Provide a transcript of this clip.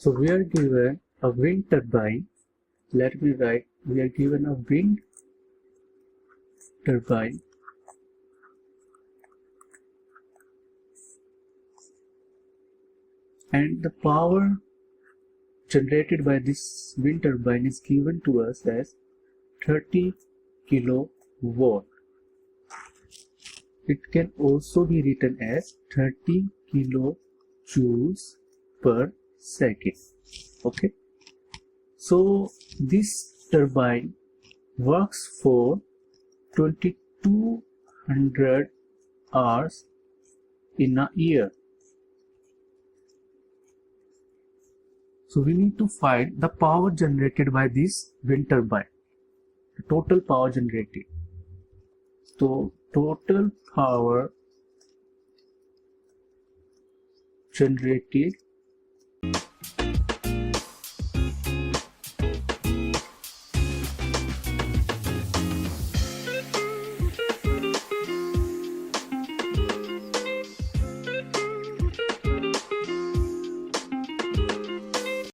So we are given a wind turbine. Let me write, we are given a wind turbine and the power generated by this wind turbine is given to us as 30 kilowatt. It can also be written as 30 kilojoules per second. Okay, so this turbine works for 2200 hours in a year. So we need to find the power generated by this wind turbine, the total power generated. So total power generated